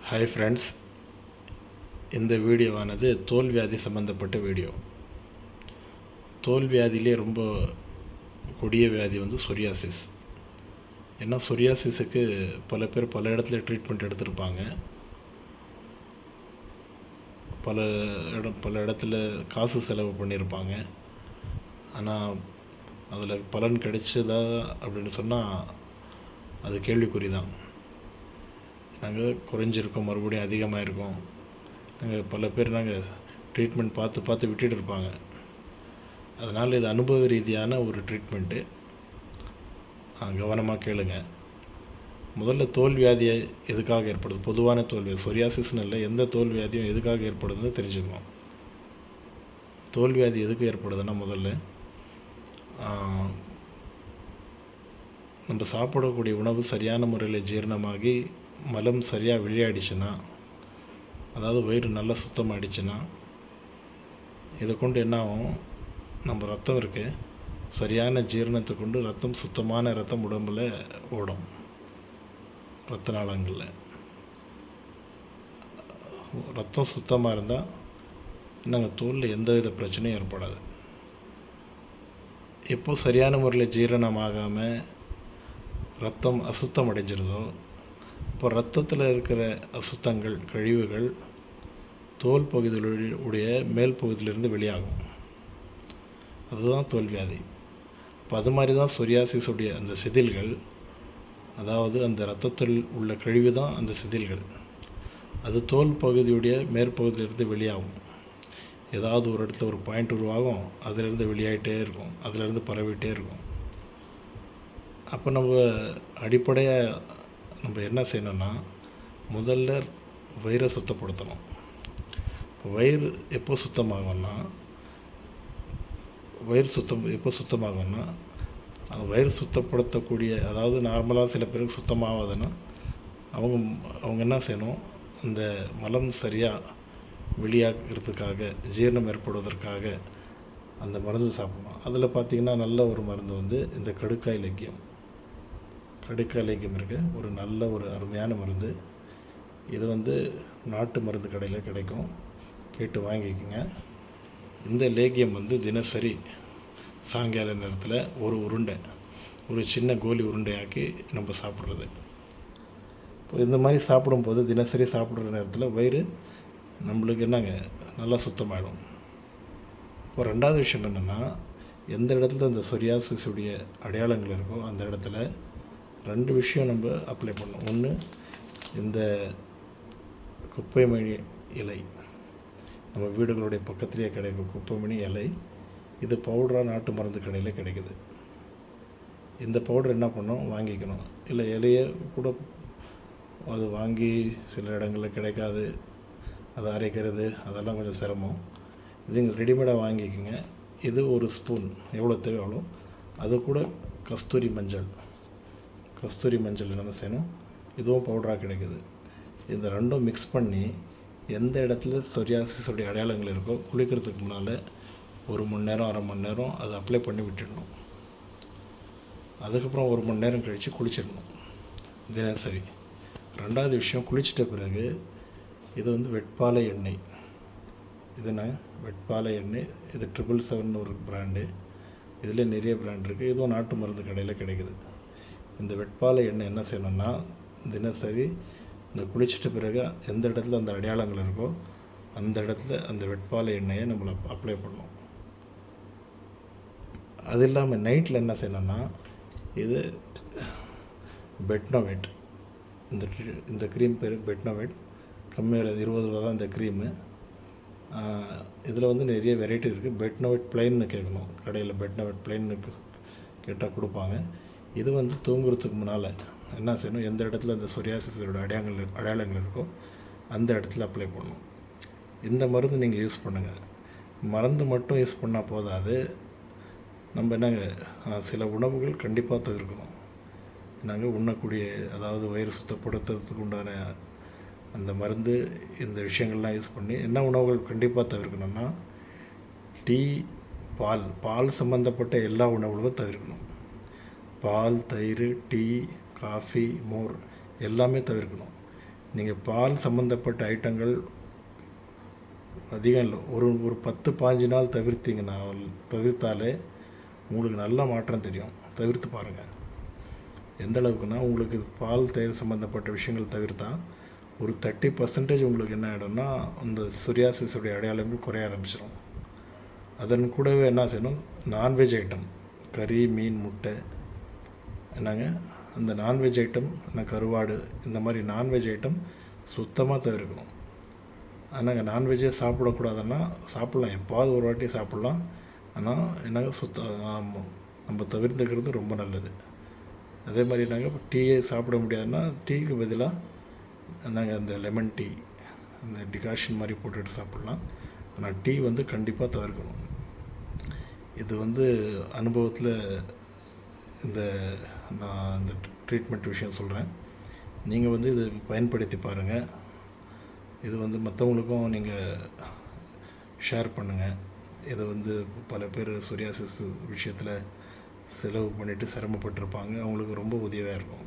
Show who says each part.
Speaker 1: Hi friends, இந்த வீடியோவானது தோல் வியாதி சம்மந்தப்பட்ட வீடியோ. தோல் வியாதியிலே ரொம்ப கொடிய வியாதி சொரியாசிஸ். ஏன்னா சொரியாசிஸுக்கு பல பேர் பல இடத்துல ட்ரீட்மெண்ட் எடுத்திருப்பாங்க. பல இடத்துல காசு செலவு பண்ணியிருப்பாங்க. ஆனால் அதில் பலன் கிடைச்சதா அப்படின்னு சொன்னால் அது கேள்விக்குறி தான். நாங்கள் குறைஞ்சிருக்கோம், மறுபடியும் அதிகமாக இருக்கோம். பல பேர் ட்ரீட்மெண்ட் பார்த்து விட்டுட்டு இருப்பாங்க. அதனால் இது அனுபவ ரீதியான ஒரு ட்ரீட்மெண்ட்டு. கவனமாக கேளுங்க. முதல்ல தோல் வியாதியை எதுக்காக ஏற்படுது, பொதுவான தோல் வியாதி, சொரியாசிஸ்னு இல்லை, எந்த தோல் வியாதியும் எதுக்காக ஏற்படுதுன்னு தெரிஞ்சுக்கணும். தோல் வியாதி எதுக்கு ஏற்படுதுன்னா, முதல்ல நம்ம சாப்பிடக்கூடிய உணவு சரியான முறையில் ஜீரணமாகி மலம் சரியாக வெளியாடிச்சுன்னா, அதாவது வயிறு நல்லா சுத்தமாகிடுச்சுன்னா, இதை கொண்டு என்ன ஆகும், நம்ம ரத்தம் இருக்குது, சரியான ஜீரணத்தை கொண்டு ரத்தம், சுத்தமான ரத்தம் உடம்பில் ஓடும். ரத்த நாளங்களில் ரத்தம் சுத்தமாக இருந்தால் நாங்கள் தோலில் எந்த வித பிரச்சனையும் ஏற்படாது. எப்போ சரியான முறையில் ஜீரணமாகாமல் ரத்தம் அசுத்தம் அடைஞ்சிருதோ, இப்போ ரத்தத்தில் இருக்கிற அசுத்தங்கள், கழிவுகள் தோல் பகுதியுடைய மேல் பகுதியிலிருந்து வெளியாகும். அதுதான் தோல் வியாதி. இப்போ அது மாதிரி தான் சொரியாசிஸுடைய அந்த செதில்கள், அதாவது அந்த இரத்தத்தில் உள்ள கழிவு தான் அந்த செதில்கள். அது தோல் பகுதியுடைய மேற்பகுதியிலிருந்து வெளியாகும். ஏதாவது ஒரு இடத்துல ஒரு பாயிண்ட் உருவாகும், அதிலிருந்து வெளியாகிட்டே இருக்கும், அதிலிருந்து பரவிட்டே இருக்கும். அப்போ நம்ம அடிப்படையாக நம்ம என்ன செய்யணும்னா, முதல்ல வயிறை சுத்தப்படுத்தணும். இப்போ வயிறு எப்போ சுத்தமாகும்னா, எப்போ சுத்தமாகும்னா, அந்த வயிறு சுத்தப்படுத்தக்கூடிய, அதாவது நார்மலாக சில பேருக்கு சுத்தமாகாதுன்னா அவங்க என்ன செய்யணும், அந்த மலம் சரியாக வெளியாகிறதுக்காக, ஜீரணம் ஏற்படுவதற்காக அந்த மருந்து சாப்பிடணும். அதில் பார்த்திங்கன்னா நல்ல ஒரு மருந்து இந்த கடுக்காய் லேகியம் இருக்குது. ஒரு நல்ல ஒரு அருமையான மருந்து. இது நாட்டு மருந்து கடையில் கிடைக்கும், கேட்டு வாங்கிக்கோங்க. இந்த லேகியம் தினசரி சாயங்கால நேரத்தில் ஒரு உருண்டை, ஒரு சின்ன கோலி உருண்டையாக்கி நம்ம சாப்பிட்றது. இப்போ இந்த மாதிரி சாப்பிடும்போது, தினசரி சாப்பிட்ற நேரத்தில் வயிறு நம்மளுக்கு நல்லா சுத்தமாகிடும். இப்போ ரெண்டாவது விஷயம் என்னென்னா, எந்த இடத்துல இந்த சொரியாசிஸுடைய அடையாளங்கள் இருக்கோ அந்த இடத்துல ரெண்டு விஷயம் நம்ம அப்ளை பண்ணணும். ஒன்று, இந்த குப்பைமணி இலை, நம்ம வீடுகளுடைய பக்கத்துலேயே கிடைக்கும் குப்பைமணி இலை. இது பவுடராக நாட்டு மருந்து கடையில் கிடைக்குது. இந்த பவுடர் என்ன பண்ணணும், வாங்கிக்கணும். இல்லை இலையை கூட அது வாங்கி சில இடங்களில் கிடைக்காது, அதை அரைக்கிறது அதெல்லாம் கொஞ்சம் சிரமம். இது இங்கே ரெடிமேடாக வாங்கிக்கோங்க. இது ஒரு ஸ்பூன், எவ்வளோ தேவை அவ்வளோ. அது கூட கஸ்தூரி மஞ்சள் என்ன செய்யணும், இதுவும் பவுடராக கிடைக்குது. இந்த ரெண்டும் மிக்ஸ் பண்ணி எந்த இடத்துல சொரியாசிஸுடைய அடையாளங்கள் இருக்கோ, குளிக்கிறதுக்கு முன்னால் 1 மணி நேரம் 1/2 மணி நேரம் அதை அப்ளை பண்ணி விட்டுடணும். அதுக்கப்புறம் 1 மணி நேரம் கழித்து குளிச்சிடணும் தினசரி. ரெண்டாவது விஷயம், குளிச்சிட்ட பிறகு இது வெட்பாலை எண்ணெய். வெட்பாலை எண்ணெய், இது 777 ஒரு பிராண்டு. இதில் நிறைய பிராண்ட் இருக்குது. இதுவும் நாட்டு மருந்து கடையில் கிடைக்குது. இந்த வெட்பாலை எண்ணெய் என்ன செய்யணும்னா, தினசரி இந்த குளிச்சிட்ட பிறகு எந்த இடத்துல அந்த அடையாளங்கள் இருக்கோ அந்த இடத்துல அந்த வெட்பாலை எண்ணெயை நம்மளை அப்ளை பண்ணணும். அது இல்லாமல் நைட்டில் என்ன செய்யணும்னா, இது பெட்னோவேட், இந்த க்ரீம் பேர் பெட்னோவேட். கம்மியாக 20 ரூபா தான் இந்த க்ரீமு. இதில் நிறைய வெரைட்டி இருக்குது. பெட்னோவேட் ப்ளைன்னு கேட்கணும் கடையில். பெட்னோவேட் ப்ளைன்னு கேட்டால் கொடுப்பாங்க. இது தூங்குறதுக்கு முன்னால் என்ன செய்யணும், எந்த இடத்துல அந்த சொரியாசிஸோட அடையாளங்கள் இருக்கோ அந்த இடத்துல அப்ளை பண்ணணும். இந்த மருந்து நீங்கள் யூஸ் பண்ணுங்கள். மருந்து மட்டும் யூஸ் பண்ணால் போதாது, நம்ம சில உணவுகள் கண்டிப்பாக தவிர்க்கணும். உண்ணக்கூடிய, அதாவது வயிறு சுத்தப்படுத்துறதுக்கு உண்டான அந்த மருந்து, இந்த விஷயங்கள்லாம் யூஸ் பண்ணி என்ன உணவுகள் கண்டிப்பாக தவிர்க்கணும்னா, டீ, பால் சம்மந்தப்பட்ட எல்லா உணவுகளும் தவிர்க்கணும். பால், தயிர், டீ, காஃபி, மோர் எல்லாமே தவிர்க்கணும். நீங்கள் பால் சம்மந்தப்பட்ட ஐட்டங்கள் அதிகம் இல்லை, ஒரு ஒரு 10-15 நாள் தவிர்த்தாலே உங்களுக்கு நல்ல மாற்றம் தெரியும். தவிர்த்து பாருங்கள். எந்த அளவுக்குன்னா, உங்களுக்கு பால் தயிர் சம்மந்தப்பட்ட விஷயங்கள் தவிர்த்தா ஒரு 30% உங்களுக்கு என்ன ஆகிடும்னா, அந்த சொரியாசிஸுடைய அடையாளங்கள் குறைய ஆரம்பிச்சிடும். அதன் கூடவே என்ன செய்யணும், நான்வெஜ் ஐட்டம், கறி, மீன், முட்டை என்னங்க, அந்த நான்வெஜ் ஐட்டம், கருவாடு, இந்த மாதிரி நான்வெஜ் ஐட்டம் சுத்தமாக தவிர்க்கணும். ஆனால் நான்வெஜ்ஜே சாப்பிடக்கூடாதுன்னா சாப்பிட்லாம், எப்பாவது ஒரு வாட்டி சாப்பிட்லாம். ஆனால் என்னங்க நம்ம தவிர்த்துக்கிறது ரொம்ப நல்லது. அதே மாதிரி நாங்கள் டீயே சாப்பிட முடியாதுன்னா டீக்கு பதிலாக நாங்கள் அந்த லெமன் டீ, அந்த டிகாஷன் மாதிரி போட்டுட்டு சாப்பிட்லாம். ஆனால் டீ கண்டிப்பாக தவிர்க்கணும். இது அனுபவத்தில் நான் இந்த ட்ரீட்மெண்ட் விஷயம் சொல்கிறேன். நீங்கள் இது பயன்படுத்தி பாருங்கள். இது மற்றவங்களுக்கும் நீங்கள் ஷேர் பண்ணுங்கள். இதை பல பேர் சொரியாசிஸ் விஷயத்தில் செலவு பண்ணிவிட்டு சிரமப்பட்டிருப்பாங்க. அவங்களுக்கு ரொம்ப உதவியாக இருக்கும்.